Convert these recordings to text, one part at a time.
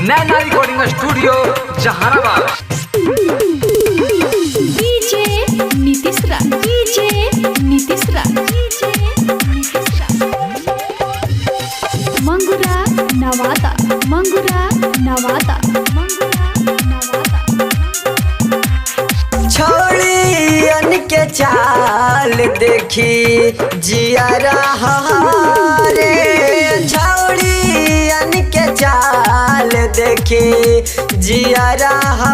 नैना recording studio Jahanabad. DJ Nitish Raj, DJ Nitish Raj, DJ Nitish Raj. Mangura Nawada, Mangura Nawada, Mangura Nawada. छोड़ियन के चाल देखी जिया रहा रे, छोड़ियन के चाल देखी जिया रहा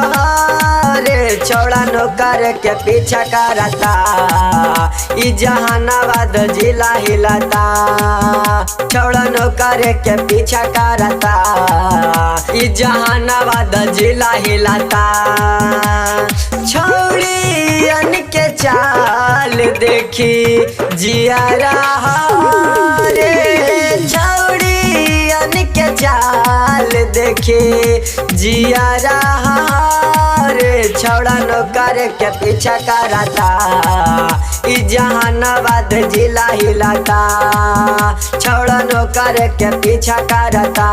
रे। चौड़ा नौकर के पीछा करता ई जहानाबाद जिला हिलता। चौड़ा नौकर के पीछा करता ई जहानाबाद जिला हिलता। छोड़ियन के चाल देखी जिया रहा रे, छोड़ियन के चाल देखी जिया रहा रे। छौड़ा नौकर के पीछा करता ई जहानाबाद जिला हिलता। छौड़ा नौकर के पीछा करता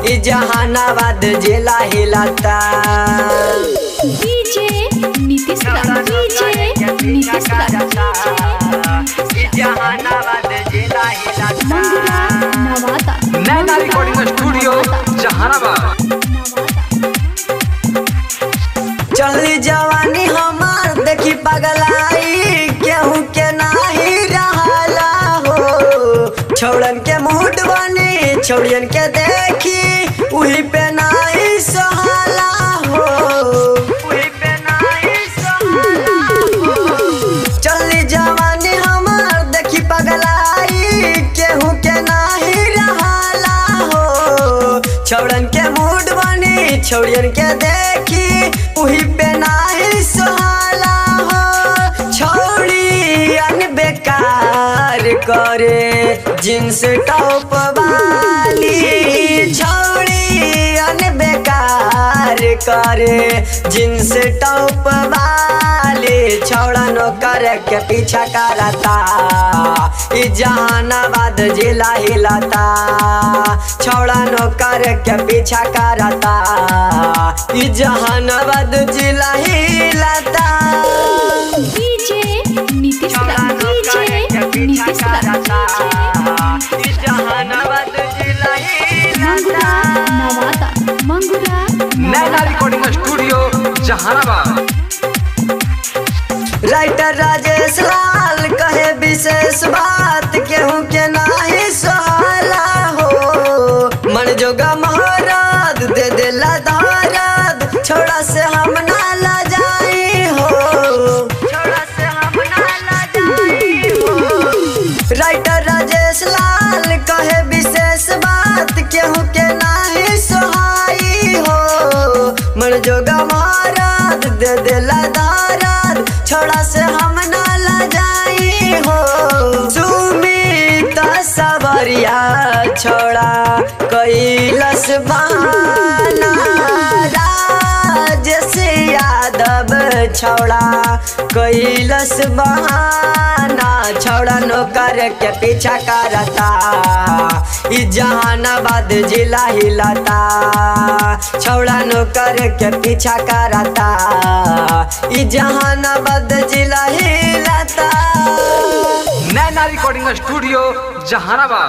ई जहानाबाद जिला हिलता। डीजे नीतीश राज, डीजे नीतीश राज, जहानाबाद जिला हिलता। मंगुरा नवादा, नैना रिकॉर्डिंग स्टूडियो जहानाबाद। चली जवानी हमार देखी पगलाई, केहू के नाही रहला हो। छौड़न के मूड बनी छौड़ियन के देखी उही पे नाही सहाला हो, उही पे नाही सहाला हो। चली जवानी हमार देखी पगलाई, केहू के नाही रहला हो। छौड़न के मूड बनी छौड़ियन के देखी उही पे नाही सहाला हो। छौड़ियन बेकार करे जींस टॉप वाली, छौड़ियन बेकार करे जींस टॉप वाली। छौड़ा नौकर के पीछा करता ई जहानाबाद जिला हिलता। छौड़ा नौकर के पीछा करता ई जहानाबाद जिला हिलता। डीजे नीतीश राज, डीजे नीतीश राज, ई जहानाबाद जिला मंगुरा हिलता। Nawada, Mangura Naina recording studio Jahanabad. Writer Rajesh Lal कहे विशेष बात केहू के नाही सहाला हो। मन जोगा महाराज दे देला दाराद, छोड़ा से हम ना ला जाई हो, छोड़ा से हम ना ला जाई हो। राइटर राजेश लाल कहे विशेष बात केहू के नाही सहाई हो। मन जोगा महाराज दे देला दाराद, छोड़ा से हम ना ला जाई हो। सुमित सवरिया छोड़ा कैलस बहाना, राजेश यादव छोड़ा कैलस बहाना। छौड़ा नौकर के पीछा करता ई जहानाबाद जिला हिलता। छौड़ा नौकर के पीछा करता ई जहानाबाद जिला हिलता। नैना रिकॉर्डिंग स्टूडियो जहानाबाद।